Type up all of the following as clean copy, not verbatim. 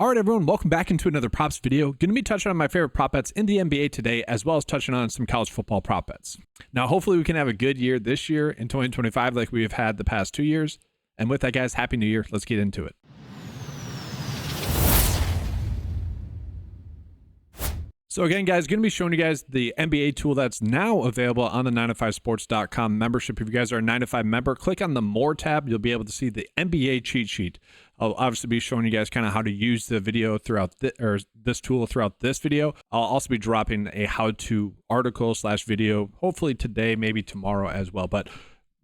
All right, everyone, welcome back into another props video. Going to be touching on my favorite prop bets in the NBA today, as well as touching on some college football prop bets. Now, hopefully we can have a good year this year in 2025 like we've had the past 2 years. And with that, guys, Happy New Year. Let's get into it. So again, guys, going to be showing you guys the NBA tool that's now available on the 9to5sports.com membership. If you guys are a 9to5 member, click on the More tab. You'll be able to see the NBA cheat sheet. I'll obviously be showing you guys kind of how to use the video throughout this tool throughout this video. I'll also be dropping a how-to article / video, hopefully today, maybe tomorrow as well. But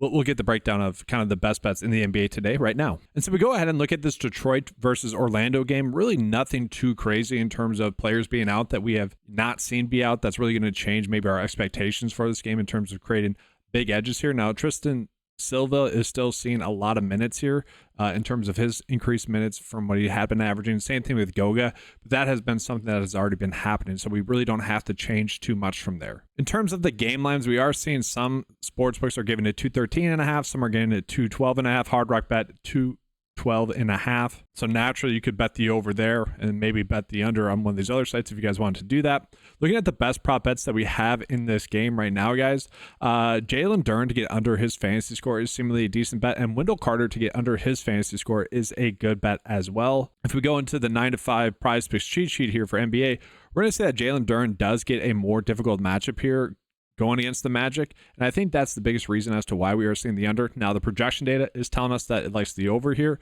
we'll get the breakdown of kind of the best bets in the NBA today right now. And so we go ahead and look at this Detroit versus Orlando game. Really nothing too crazy in terms of players being out that we have not seen be out. That's really going to change maybe our expectations for this game in terms of creating big edges here. Now, Tristan Silva is still seeing a lot of minutes here in terms of his increased minutes from what he had been averaging. Same thing with Goga, but that has been something that has already been happening, so we really don't have to change too much from there. In terms of the game lines, we are seeing some sportsbooks are giving it 213.5, some are giving it 212.5. Hard Rock Bet 212.5. So naturally, you could bet the over there and maybe bet the under on one of these other sites if you guys wanted to do that. Looking at the best prop bets that we have in this game right now, guys, Jalen Duren to get under his fantasy score is seemingly a decent bet, and Wendell Carter to get under his fantasy score is a good bet as well. If we go into the 9to5 PrizePicks cheat sheet here for NBA, we're going to say that Jalen Duren does get a more difficult matchup here going against the Magic, and I think that's the biggest reason as to why we are seeing the under. Now, the projection data is telling us that it likes the over here.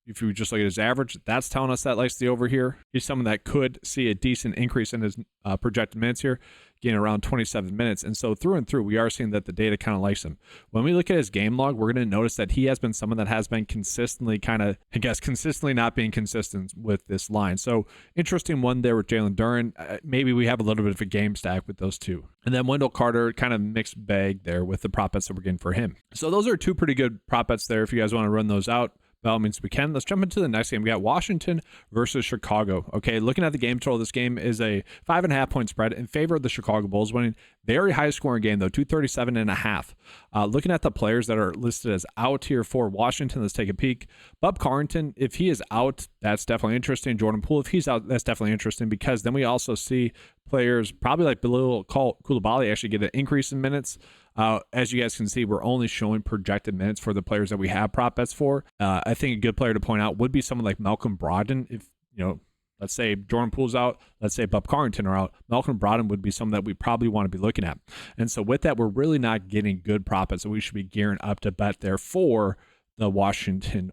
If you just look at his average, that's telling us that likes the over here. He's someone that could see a decent increase in his projected minutes here, getting around 27 minutes. And so through and through, we are seeing that the data kind of likes him. When we look at his game log, we're going to notice that he has been someone that has been consistently consistently not being consistent with this line. So interesting one there with Jalen Duren. Maybe we have a little bit of a game stack with those two. And then Wendell Carter, kind of mixed bag there with the prop bets that we're getting for him. So those are two pretty good prop bets there if you guys want to run those out. By all means, we can. Let's jump into the next game. We got Washington versus Chicago. Okay, looking at the game total, this game is a 5.5 point spread in favor of the Chicago Bulls, winning. Very high scoring game, though, 237.5. Looking at the players that are listed as out here for Washington, let's take a peek. Bub Carrington, if he is out, that's definitely interesting. Jordan Poole, if he's out, that's definitely interesting, because then we also see players probably like Bilal Coulibaly actually get an increase in minutes. As you guys can see, we're only showing projected minutes for the players that we have prop bets for. I think a good player to point out would be someone like Malcolm Brogdon. If, let's say Jordan Poole's out, let's say Bub Carrington are out, Malcolm Brogdon would be someone that we probably want to be looking at. And so with that, we're really not getting good prop bets, so we should be gearing up to bet there for the Washington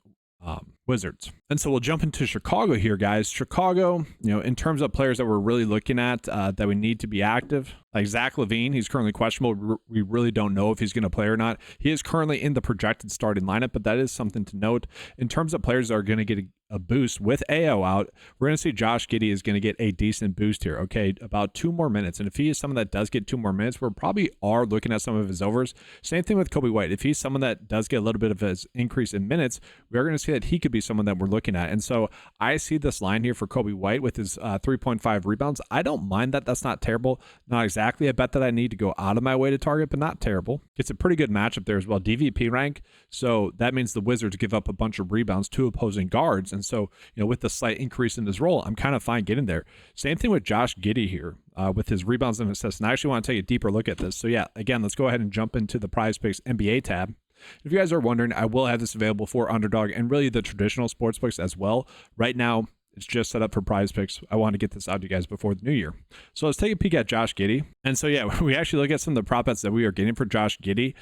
Wizards. And so we'll jump into Chicago here, guys. Chicago, in terms of players that we're really looking at that we need to be active, like Zach LaVine, he's currently questionable. We really don't know if he's going to play or not. He is currently in the projected starting lineup, but that is something to note. In terms of players that are going to get a boost with AO out, we're going to see Josh Giddey is going to get a decent boost here. Okay, about 2 more minutes. And if he is someone that does get 2 more minutes, we're probably are looking at some of his overs. Same thing with Kobe White. If he's someone that does get a little bit of his increase in minutes, we are going to see that he could be someone that we're looking at. And so I see this line here for Kobe White with his 3.5 rebounds. I don't mind that. That's not terrible. Not exactly a bet that I need to go out of my way to target, but not terrible. It's a pretty good matchup there as well. DVP rank. So that means the Wizards give up a bunch of rebounds to opposing guards. And so, with the slight increase in his role, I'm kind of fine getting there. Same thing with Josh Giddey here with his rebounds and assists. And I actually want to take a deeper look at this. So yeah, again, let's go ahead and jump into the PrizePicks NBA tab. If you guys are wondering, I will have this available for Underdog and really the traditional sportsbooks as well. Right now, it's just set up for PrizePicks. I want to get this out to you guys before the new year. So let's take a peek at Josh Giddey. And so, yeah, we actually look at some of the prop bets that we are getting for Josh Giddey.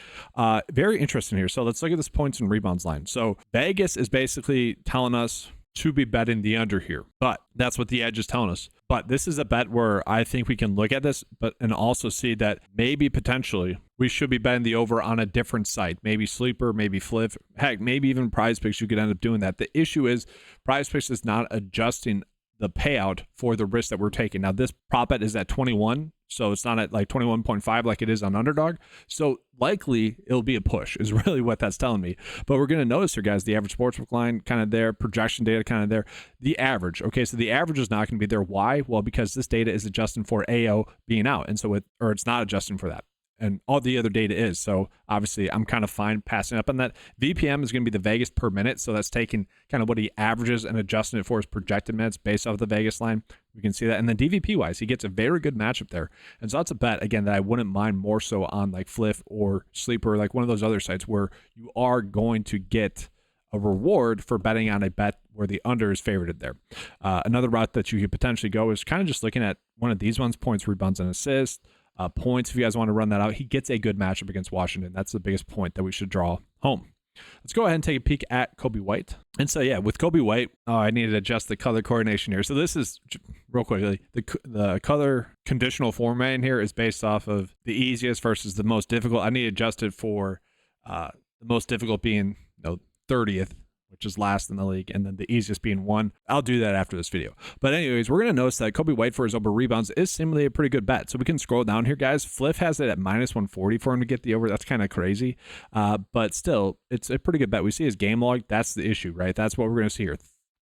Very interesting here. So let's look at this points and rebounds line. So Vegas is basically telling us to be betting the under here, but that's what the edge is telling us. But this is a bet where I think we can look at this, and also see that maybe potentially we should be betting the over on a different site, maybe Sleeper, maybe Flip, heck, maybe even PrizePicks. You could end up doing that. The issue is PrizePicks is not adjusting the payout for the risk that we're taking. Now, this prop bet is at 21, so it's not at like 21.5 like it is on Underdog. So likely it'll be a push is really what that's telling me. But we're going to notice here, guys, the average sportsbook line kind of there, projection data kind of there. The average, okay, so the average is not going to be there. Why? Well, because this data is adjusting for AO being out, and so it's not adjusting for that. and all the other data is. So obviously I'm kind of fine passing up on that. VPM is going to be the Vegas per minute. So that's taking kind of what he averages and adjusting it for his projected minutes based off the Vegas line. We can see that. And then DVP wise, he gets a very good matchup there. And so that's a bet, again, that I wouldn't mind more so on like Fliff or Sleeper, like one of those other sites where you are going to get a reward for betting on a bet where the under is favorited there. Another route that you could potentially go is kind of just looking at one of these ones, points, rebounds, and assists. Points, if you guys want to run that out, he gets a good matchup against Washington. That's the biggest point that we should draw home. Let's go ahead and take a peek at Kobe White. And so, yeah, with Kobe White, I need to adjust the color coordination here. So this is, real quickly, the color conditional format in here is based off of the easiest versus the most difficult. I need to adjust it for the most difficult being 30th, which is last in the league, and then the easiest being 1. I'll do that after this video. But anyways, we're going to notice that Kobe White for his over rebounds is seemingly a pretty good bet. So we can scroll down here, guys. Fliff has it at -140 for him to get the over. That's kind of crazy. But still, it's a pretty good bet. We see his game log. That's the issue, right? That's what we're going to see here.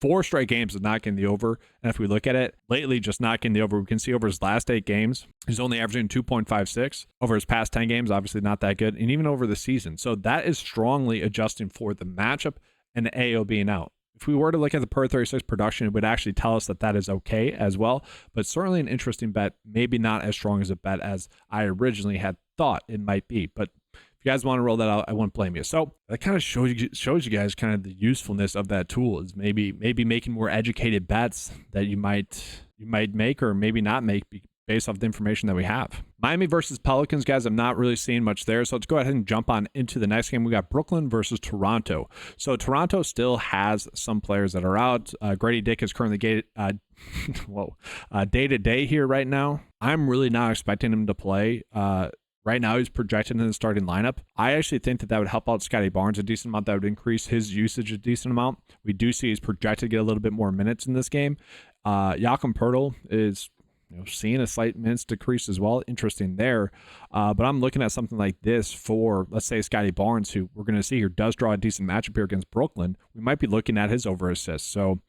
4 straight games of not getting the over. And if we look at it, lately just not getting the over. We can see over his last 8 games, he's only averaging 2.56. Over his past 10 games, obviously not that good. And even over the season. So that is strongly adjusting for the matchup and the AO being out. If we were to look at the per 36 production, it would actually tell us that that is okay as well, but certainly an interesting bet, maybe not as strong as a bet as I originally had thought it might be. But if you guys want to roll that out, I won't blame you. So that kind of shows you guys kind of the usefulness of that tool, is maybe making more educated bets that you might make or maybe not make based off the information that we have. Miami versus Pelicans, guys, I'm not really seeing much there. So let's go ahead and jump on into the next game. We got Brooklyn versus Toronto. So Toronto still has some players that are out. Grady Dick is currently day-to-day here right now. I'm really not expecting him to play. Right now, he's projected in the starting lineup. I actually think that would help out Scotty Barnes a decent amount. That would increase his usage a decent amount. We do see he's projected to get a little bit more minutes in this game. Jakob Poeltl is seeing a slight minutes decrease as well. Interesting there. But I'm looking at something like this for, let's say, Scotty Barnes, who we're going to see here does draw a decent matchup here against Brooklyn. We might be looking at his over assists. So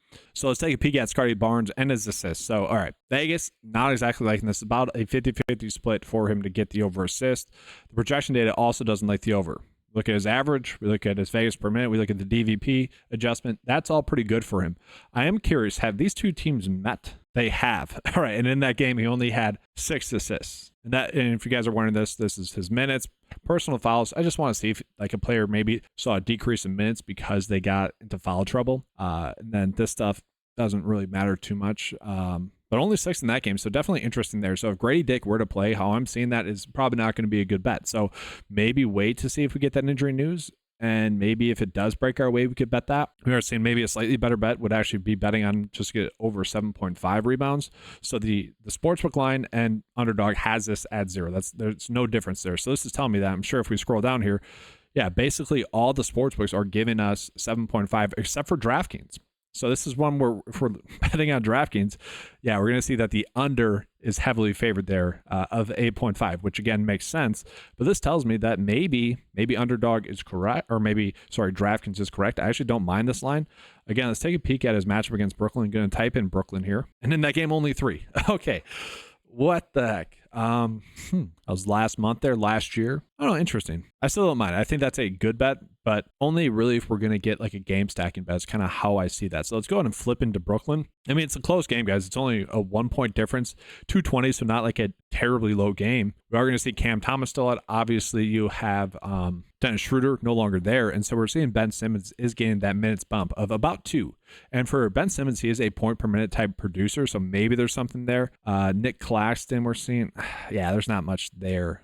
let's take a peek at Scotty Barnes and his assists. So, all right, Vegas, not exactly liking this. About a 50-50 split for him to get the over assist. The projection data also doesn't like the over. Look at his average. We look at his Vegas per minute. We look at the DVP adjustment. That's all pretty good for him. I am curious, have these two teams met? They have. All right. And in that game, he only had 6 assists. And if you guys are wondering this is his minutes. Personal fouls, I just want to see if like a player maybe saw a decrease in minutes because they got into foul trouble. And then this stuff doesn't really matter too much. But only 6 in that game, so definitely interesting there. So if Grady Dick were to play, how I'm seeing that is probably not going to be a good bet. So maybe wait to see if we get that injury news, and maybe if it does break our way, we could bet that. We are seeing maybe a slightly better bet would actually be betting on just get over 7.5 rebounds. So the sportsbook line and Underdog has this at 0. There's no difference there. So this is telling me that. I'm sure if we scroll down here, yeah, basically all the sportsbooks are giving us 7.5 except for DraftKings. So this is one where if we're betting on DraftKings, yeah, we're going to see that the under is heavily favored there of 8.5, which again makes sense. But this tells me that maybe Underdog is correct, or DraftKings is correct. I actually don't mind this line. Again, let's take a peek at his matchup against Brooklyn. I'm going to type in Brooklyn here. And in that game, only 3. Okay. What the heck? I was last year. I don't know, interesting. I still don't mind. I think that's a good bet, but only really if we're going to get like a game stacking bet. It's kind of how I see that. So let's go ahead and flip into Brooklyn. I mean, it's a close game, guys. It's only a 1-point difference, 220, so not like a terribly low game. We are going to see Cam Thomas still out. Obviously, you have Dennis Schroeder no longer there, and so we're seeing Ben Simmons is getting that minutes bump of about 2. And for Ben Simmons, he is a point per minute type producer, so maybe there's something there. Nick Claxton, we're seeing, yeah, there's not much there.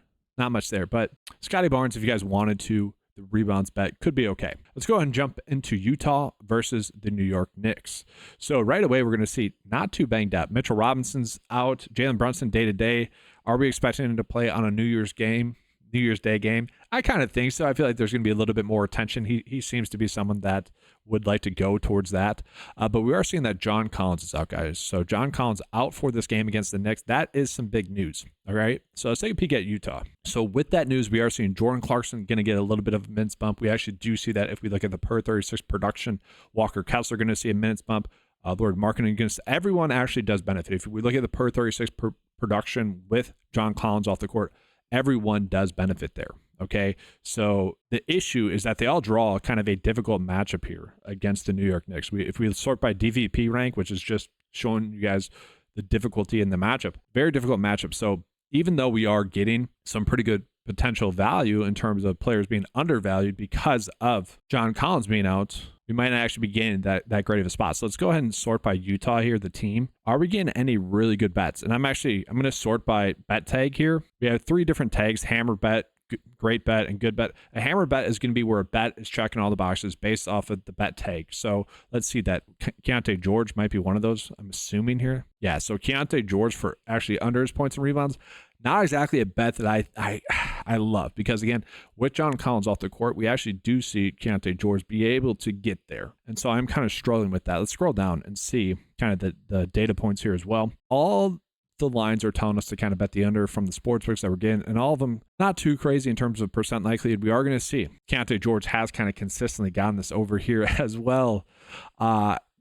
But Scotty Barnes, if you guys wanted to, the rebounds bet could be okay. Let's go ahead and jump into Utah versus the New York Knicks. So right away, we're going to see not too banged up. Mitchell Robinson's out. Jalen Brunson day-to-day. Are we expecting him to play on a New Year's Day game? I kind of think so. I feel like there's going to be a little bit more attention. He seems to be someone that would like to go towards that. But we are seeing that John Collins is out, guys. So John Collins out for this game against the Knicks. That is some big news. All right. So let's take a peek at Utah. So with that news, we are seeing Jordan Clarkson going to get a little bit of a minutes bump. We actually do see that if we look at the per 36 production. Walker Kessler going to see a minutes bump. Lord Marketing against everyone actually does benefit. If we look at the per 36 production with John Collins off the court, everyone does benefit there. Okay, so the issue is that they all draw kind of a difficult matchup here against the New York Knicks. If we sort by DVP rank, which is just showing you guys the difficulty in the matchup, very difficult matchup. So even though we are getting some pretty good potential value in terms of players being undervalued because of John Collins being out, we might not actually be getting that great of a spot. So let's go ahead and sort by Utah here, the team. Are we getting any really good bets? And I'm going to sort by bet tag here. We have 3 different tags: hammer bet, great bet, and good bet. A hammer bet is going to be where a bet is checking all the boxes based off of the bet tag. So let's see that Keontae George might be one of those, I'm assuming here. Yeah, so Keontae George for actually under his points and rebounds. Not exactly a bet that I love, because again, with John Collins off the court, we actually do see Keontae George be able to get there. And so I'm kind of struggling with that. Let's scroll down and see kind of the data points here as well. All the lines are telling us to kind of bet the under from the sportsbooks that we're getting, and all of them not too crazy in terms of percent likelihood. We are going to see Keontae George has kind of consistently gotten this over here as well.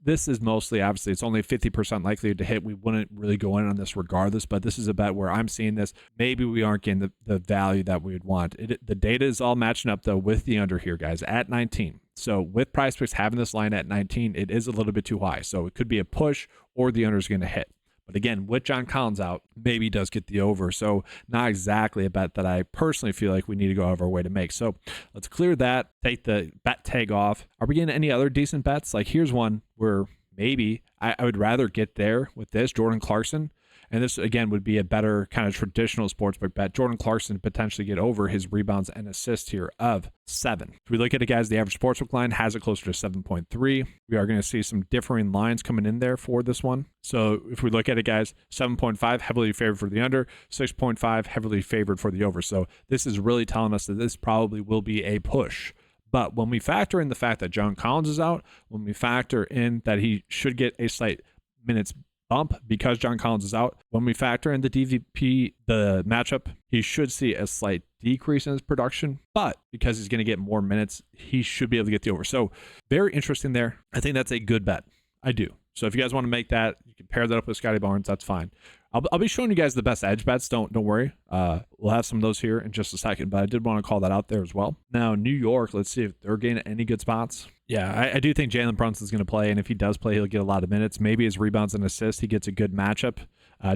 This is mostly, obviously, it's only 50% likelihood to hit. We wouldn't really go in on this regardless, but this is a bet where I'm seeing this. Maybe we aren't getting the value that we would want. The data is all matching up, though, with the under here, guys, at 19. So with PrizePicks having this line at 19, it is a little bit too high. So it could be a push or the under is going to hit. But again, with John Collins out, maybe he does get the over. So not exactly a bet that I personally feel like we need to go out of our way to make. So let's clear that, take the bet tag off. Are we getting any other decent bets? Like here's one where maybe I would rather get there with this, Jordan Clarkson. And this, again, would be a better kind of traditional sportsbook bet. Jordan Clarkson potentially get over his rebounds and assists here of 7. If we look at it, guys, the average sportsbook line has it closer to 7.3. We are going to see some differing lines coming in there for this one. So if we look at it, guys, 7.5 heavily favored for the under, 6.5 heavily favored for the over. So this is really telling us that this probably will be a push. But when we factor in the fact that John Collins is out, when we factor in that he should get a slight minutes bump because John Collins is out, when we factor in the DVP, the matchup, he should see a slight decrease in his production, but because he's going to get more minutes, he should be able to get the over. So very interesting there. I think that's a good bet. I do. So if you guys want to make that, you can pair that up with Scotty Barnes. That's fine. I'll be showing you guys the best edge bets. Don't worry. We'll have some of those here in just a second, but I did want to call that out there as well. Now, New York, let's see if they're getting any good spots. Yeah, I do think Jalen Brunson's going to play, and if he does play, he'll get a lot of minutes. Maybe his rebounds and assists, he gets a good matchup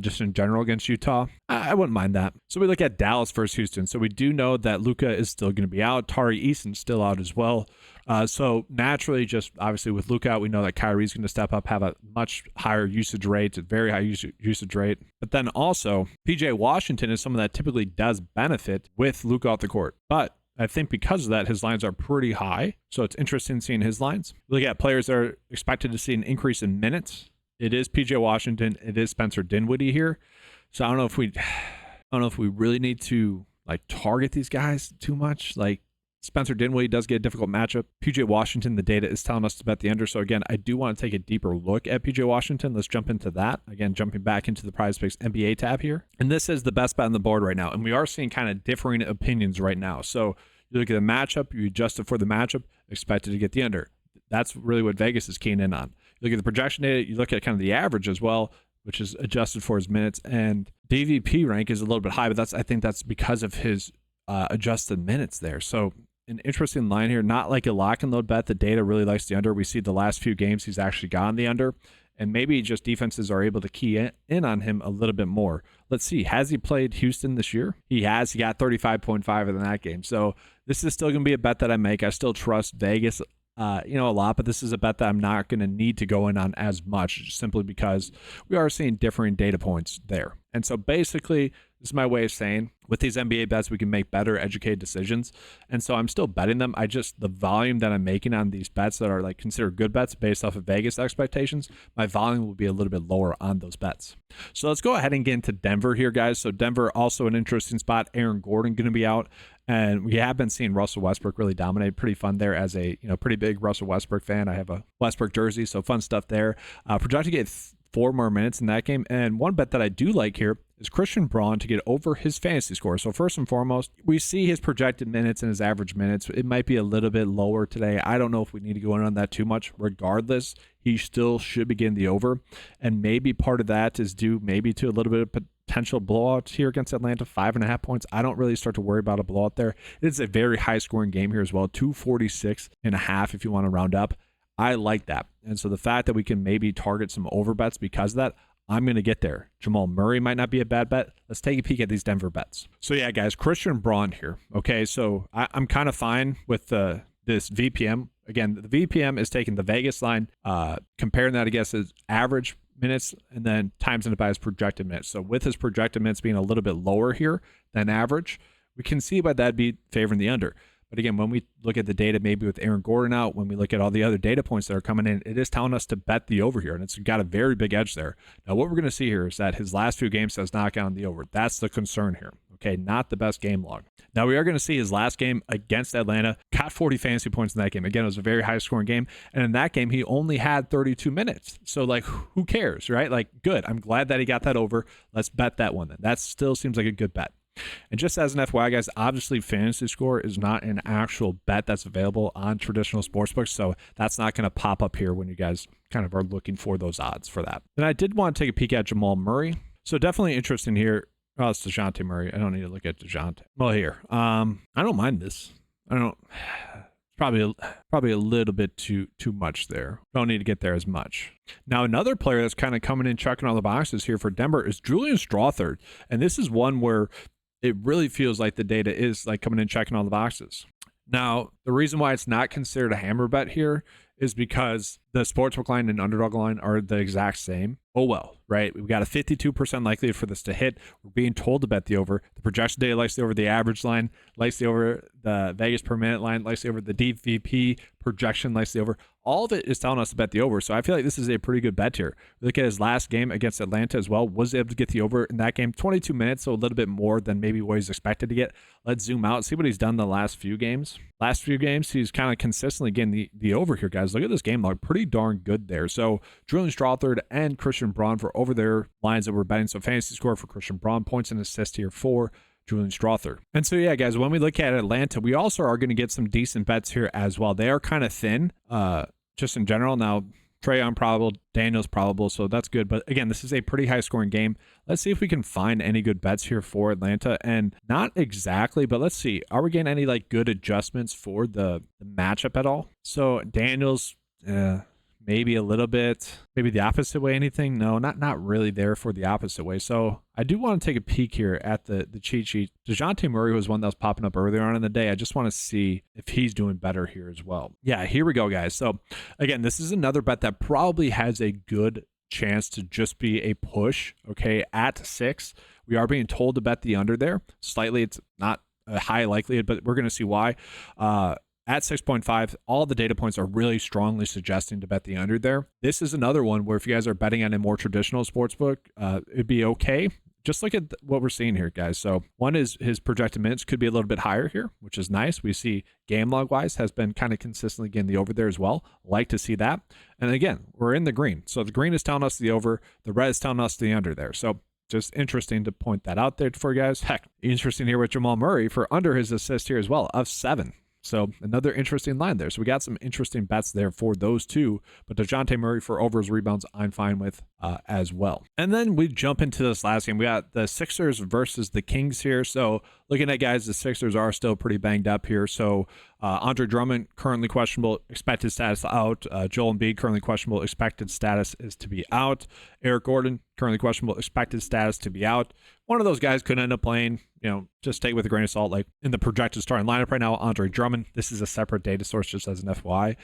just in general against Utah. I wouldn't mind that. So we look at Dallas versus Houston. So we do know that Luka is still going to be out. Tari Eason's still out as well. So naturally, just obviously with Luka out, we know that Kyrie's going to step up, have a much higher usage rate, a very high usage rate. But then also, PJ Washington is someone that typically does benefit with Luka off the court. But I think because of that, his lines are pretty high. So it's interesting seeing his lines. Look at players that are expected to see an increase in minutes. It is PJ Washington. It is Spencer Dinwiddie here. So I don't know if we really need to like target these guys too much. Like Spencer Dinwiddie does get a difficult matchup. PJ Washington, the data is telling us to bet the under. So again, I do want to take a deeper look at PJ Washington. Let's jump into that. Again, jumping back into the PrizePicks NBA tab here. And this is the best bet on the board right now. And we are seeing kind of differing opinions right now. So you look at the matchup, you adjust it for the matchup, expected to get the under. That's really what Vegas is keying in on. You look at the projection data, you look at kind of the average as well, which is adjusted for his minutes, and DVP rank is a little bit high, but I think that's because of his adjusted minutes there. So an interesting line here, not like a lock and load bet. The data really likes the under. We see the last few games he's actually gotten the under, and maybe just defenses are able to key in on him a little bit more. Let's see, has he played Houston this year? He has. He got 35.5 in that game. So this is still going to be a bet that I make. I still trust Vegas a lot, but this is a bet that I'm not going to need to go in on as much simply because we are seeing differing data points there. And so basically, this is my way of saying with these NBA bets, we can make better educated decisions. And so I'm still betting them. The volume that I'm making on these bets that are like considered good bets based off of Vegas expectations, my volume will be a little bit lower on those bets. So let's go ahead and get into Denver here, guys. So Denver, also an interesting spot. Aaron Gordon going to be out. And we have been seeing Russell Westbrook really dominate. Pretty fun there as a pretty big Russell Westbrook fan. I have a Westbrook jersey, so fun stuff there. Projected to get 4 more minutes in that game. And one bet that I do like here is Christian Braun to get over his fantasy score. So first and foremost, we see his projected minutes and his average minutes. It might be a little bit lower today. I don't know if we need to go in on that too much. Regardless, he still should be getting the over. And maybe part of that is due maybe to a little bit of potential blowout here against Atlanta, 5.5 points. I don't really start to worry about a blowout there. It's a very high scoring game here as well, 246.5 if you want to round up. I like that. And so the fact that we can maybe target some over bets because of that, I'm going to get there. Jamal Murray might not be a bad bet. Let's take a peek at these Denver bets. So yeah, guys, Christian Braun here. Okay, so I'm kind of fine with this VPM. Again, the VPM is taking the Vegas line, comparing that, I guess, as average minutes and then times it by his projected minutes. So with his projected minutes being a little bit lower here than average, we can see why that'd be favoring the under. But again, when we look at the data, maybe with Aaron Gordon out, when we look at all the other data points that are coming in, it is telling us to bet the over here, and it's got a very big edge there. Now, what we're going to see here is that his last few games has knocked on the over. That's the concern here, okay? Not the best game log. Now, we are going to see his last game against Atlanta, got 40 fantasy points in that game. Again, it was a very high-scoring game, and in that game, he only had 32 minutes. So, like, who cares, right? Like, good. I'm glad that he got that over. Let's bet that one then. That still seems like a good bet. And just as an FYI, guys, obviously Fantasy Score is not an actual bet that's available on traditional sportsbooks, so that's not going to pop up here when you guys kind of are looking for those odds for that. Then I did want to take a peek at Jamal Murray. So definitely interesting here. Oh, it's DeJounte Murray. I don't need to look at DeJounte. Well, here, I don't mind this. I don't. Probably a little bit too much there. Don't need to get there as much. Now, another player that's kind of coming in, checking all the boxes here for Denver is Julian Strawther, and this is one where it really feels like the data is like coming in, checking all the boxes. Now, the reason why it's not considered a hammer bet here is because the sportsbook line and underdog line are the exact same. Oh well, right? We've got a 52% likelihood for this to hit. We're being told to bet the over. The projection data likes the over, the average line likes the over, the Vegas per minute line likes the over, the DVP projection likes the over. All of it is telling us to bet the over. So I feel like this is a pretty good bet here. Look at his last game against Atlanta as well. Was able to get the over in that game. 22 minutes, so a little bit more than maybe what he's expected to get. Let's zoom out, see what he's done the last few games. Last few games, he's kind of consistently getting the over here, guys. Look at this game log. Pretty darn good there. So Julian Strawther and Christian Braun for over their lines that we're betting. So Fantasy Score for Christian Braun, points and assists here for Julian Strawther. And so, yeah, guys, when we look at Atlanta, we also are going to get some decent bets here as well. They are kind of thin, just in general. Now, Trae improbable, Daniel's probable, so that's good. But again, this is a pretty high-scoring game. Let's see if we can find any good bets here for Atlanta. And not exactly, but let's see. Are we getting any like good adjustments for the matchup at all? So Daniel's, maybe a little bit, maybe the opposite way. Anything? No, not really there for the opposite way. So I do want to take a peek here at the cheat sheet. DeJounte Murray was one that was popping up earlier on in the day. I just want to see if he's doing better here as well. Yeah, here we go, guys. So again, this is another bet that probably has a good chance to just be a push, okay, at 6. We are being told to bet the under there. Slightly, it's not a high likelihood, but we're going to see why. At 6.5, all the data points are really strongly suggesting to bet the under there. This is another one where if you guys are betting on a more traditional sportsbook, it'd be okay. Just look at what we're seeing here, guys. So one is his projected minutes could be a little bit higher here, which is nice. We see game log wise has been kind of consistently getting the over there as well. Like to see that. And again, we're in the green. So the green is telling us the over, the red is telling us the under there. So just interesting to point that out there for you guys. Heck, interesting here with Jamal Murray for under his assist here as well of 7. So another interesting line there. So we got some interesting bets there for those two, but DeJounte Murray for over his rebounds, I'm fine with as well. And then we jump into this last game. We got the Sixers versus the Kings here. So looking at, guys, the Sixers are still pretty banged up here. So Andre Drummond, currently questionable, expected status out. Joel Embiid, currently questionable, expected status is to be out. Eric Gordon, currently questionable, expected status to be out. One of those guys could end up playing, just take it with a grain of salt. Like in the projected starting lineup right now, Andre Drummond, this is a separate data source just as an FYI,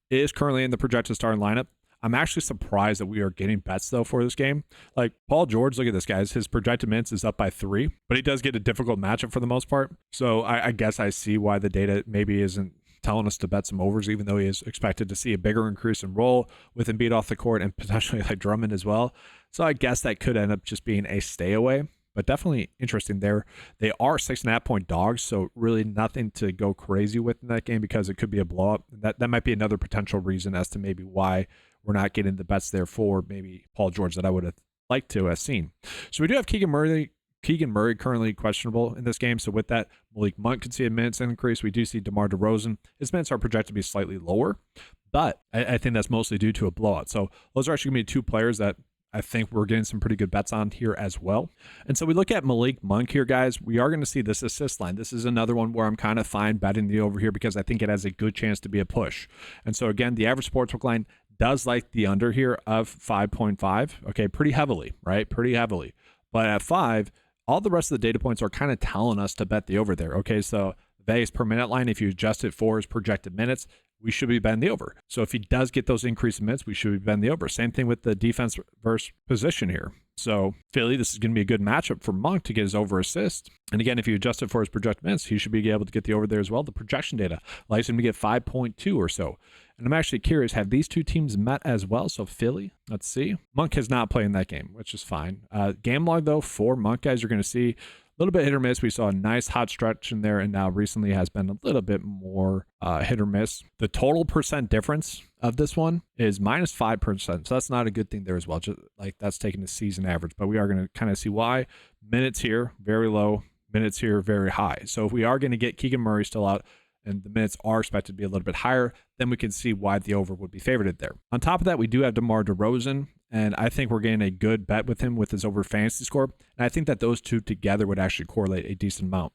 is currently in the projected starting lineup. I'm actually surprised that we are getting bets, though, for this game. Like Paul George, look at this, guys. His projected minutes is up by 3, but he does get a difficult matchup for the most part. So I guess I see why the data maybe isn't telling us to bet some overs, even though he is expected to see a bigger increase in role with Embiid off the court and potentially like Drummond as well. So I guess that could end up just being a stay away. But definitely interesting there. They are 6.5 point dogs, so really nothing to go crazy with in that game because it could be a blowout. That might be another potential reason as to maybe why we're not getting the bets there for maybe Paul George that I would have liked to have seen. So we do have Keegan Murray currently questionable in this game. So with that, Malik Monk could see a minutes increase. We do see DeMar DeRozan. His minutes are projected to be slightly lower, but I think that's mostly due to a blowout. So those are actually going to be 2 players that I think we're getting some pretty good bets on here as well. And so we look at Malik Monk here, guys. We are going to see this assist line. This is another one where I'm kind of fine betting the over here because I think it has a good chance to be a push. And so again, the average sportsbook line does like the under here of 5.5. Okay, pretty heavily, right? Pretty heavily. But at 5, all the rest of the data points are kind of telling us to bet the over there. Okay, so Vegas per minute line, if you adjust it for his projected minutes, we should be betting the over. So if he does get those increased minutes, we should be betting the over. Same thing with the defense versus position here. So Philly, this is going to be a good matchup for Monk to get his over assist. And again, if you adjust it for his projected minutes, he should be able to get the over there as well. The projection data allows him to get 5.2 or so. And I'm actually curious, have these two teams met as well? So Philly, let's see. Monk has not played in that game, which is fine. Game log, though, for Monk, guys, you're going to see a little bit hit or miss. We saw a nice hot stretch in there, and now recently has been a little bit more hit or miss. The total percent difference of this one is minus 5%. So that's not a good thing there as well. Just like that's taking the season average, but we are going to kind of see why. Minutes here, very low. Minutes here, very high. So if we are going to get Keegan Murray still out, and the minutes are expected to be a little bit higher, then we can see why the over would be favored there. On top of that, we do have DeMar DeRozan, and I think we're getting a good bet with him with his over fantasy score. And I think that those two together would actually correlate a decent amount.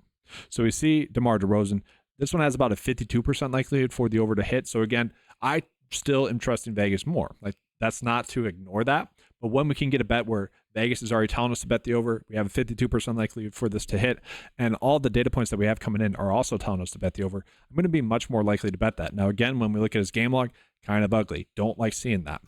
So we see DeMar DeRozan. This one has about a 52% likelihood for the over to hit. So again, I still am trusting Vegas more. Like, that's not to ignore that. But when we can get a bet where Vegas is already telling us to bet the over, we have a 52% likelihood for this to hit, and all the data points that we have coming in are also telling us to bet the over, I'm going to be much more likely to bet that. Now, again, when we look at his game log, kind of ugly. Don't like seeing that.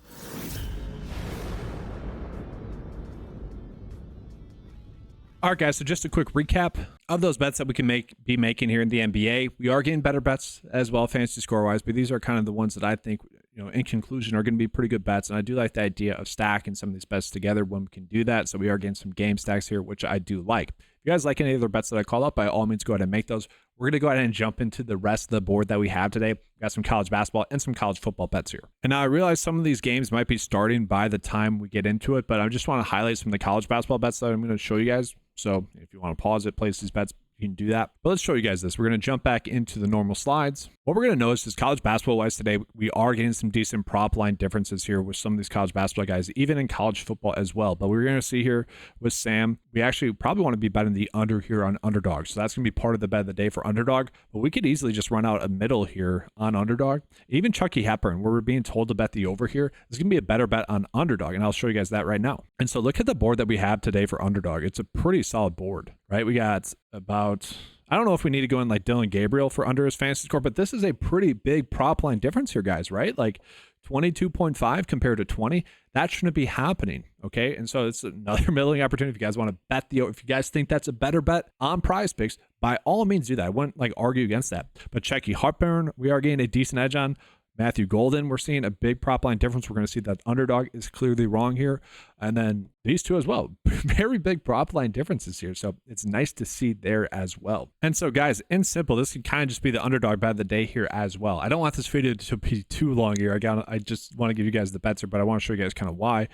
All right, guys, so just a quick recap of those bets that we can be making here in the NBA. We are getting better bets as well, fantasy score-wise, but these are kind of the ones that I think, in conclusion, are going to be pretty good bets. And I do like the idea of stacking some of these bets together when we can do that. So we are getting some game stacks here, which I do like. If you guys like any other bets that I call up, by all means, go ahead and make those. We're going to go ahead and jump into the rest of the board that we have today. We got some college basketball and some college football bets here. And now I realize some of these games might be starting by the time we get into it, but I just want to highlight some of the college basketball bets that I'm going to show you guys. So if you want to pause it, place these bets, you can do that. But let's show you guys this. We're going to jump back into the normal slides. What we're going to notice is college basketball-wise today, we are getting some decent prop line differences here with some of these college basketball guys, even in college football as well. But we're going to see here with Sam, we actually probably want to be betting the under here on Underdog. So that's going to be part of the bet of the day for Underdog. But we could easily just run out a middle here on Underdog. Even Chucky Hepburn, where we're being told to bet the over here, is going to be a better bet on Underdog. And I'll show you guys that right now. And so look at the board that we have today for Underdog. It's a pretty solid board, right? We got about... I don't know if we need to go in like Dylan Gabriel for under his fantasy score, but this is a pretty big prop line difference here, guys, right? Like 22.5 compared to 20. That shouldn't be happening, okay? And so it's another middling opportunity. If you guys want to bet the over, if you guys think that's a better bet on PrizePicks, by all means do that. I wouldn't like argue against that. But Chucky Hepburn, we are getting a decent edge on. Matthew Golden, we're seeing a big prop line difference. We're going to see that Underdog is clearly wrong here. And then these two as well. Very big prop line differences here. So it's nice to see there as well. And so, guys, in simple, this can kind of just be the Underdog bet of the day here as well. I don't want this video to be too long here. I just want to give you guys the bets here, but I want to show you guys kind of why.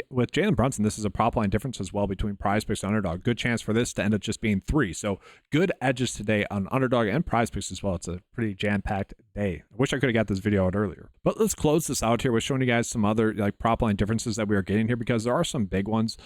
With Jalen Brunson, this is a prop line difference as well between PrizePicks and Underdog. Good chance for this to end up just being 3. So good edges today on Underdog and PrizePicks as well. It's a pretty jam-packed day. I wish I could have got this video out earlier. But let's close this out here with showing you guys some other like prop line differences that we are getting here, because there are some big ones.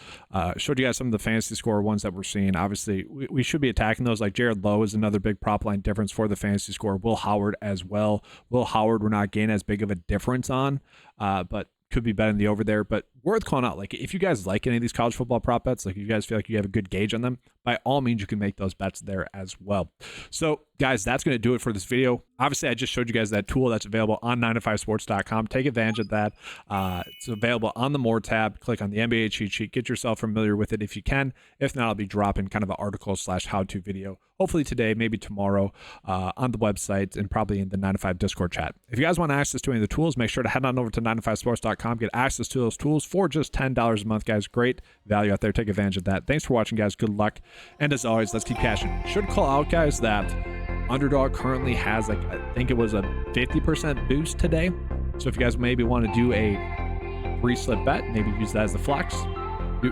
Showed you guys some of the fantasy score ones that we're seeing. Obviously, we should be attacking those. Like Jared Lowe is another big prop line difference for the fantasy score. Will Howard as well. Will Howard, we're not getting as big of a difference on, but could be betting the over there. But worth calling out, like if you guys like any of these college football prop bets, like if you guys feel like you have a good gauge on them, by all means you can make those bets there as well. So guys, that's going to do it for this video. Obviously, I just showed you guys that tool that's available on 9to5sports.com. Take advantage of that. It's available on the More tab. Click on the NBA cheat sheet. Get yourself familiar with it if you can. If not, I'll be dropping kind of an article/how-to video, hopefully today, maybe tomorrow, on the website and probably in the 9to5 Discord chat. If you guys want access to any of the tools, make sure to head on over to 9to5sports.com. Get access to those tools for just $10 a month, guys. Great value out there. Take advantage of that. Thanks for watching, guys. Good luck. And as always, let's keep cashing. Should call out, guys, that Underdog currently has, like, I think it was a 50% boost today. So if you guys maybe want to do a free-slip bet, maybe use that as the flex,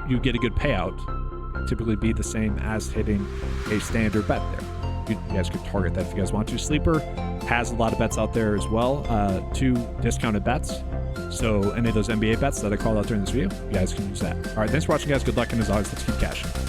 you get a good payout. Typically be the same as hitting a standard bet there. You guys could target that if you guys want to. Sleeper has a lot of bets out there as well, 2 discounted bets. So any of those NBA bets that I called out during this video, you guys can use that. All right, thanks for watching, guys. Good luck, and as always, let's keep cashing.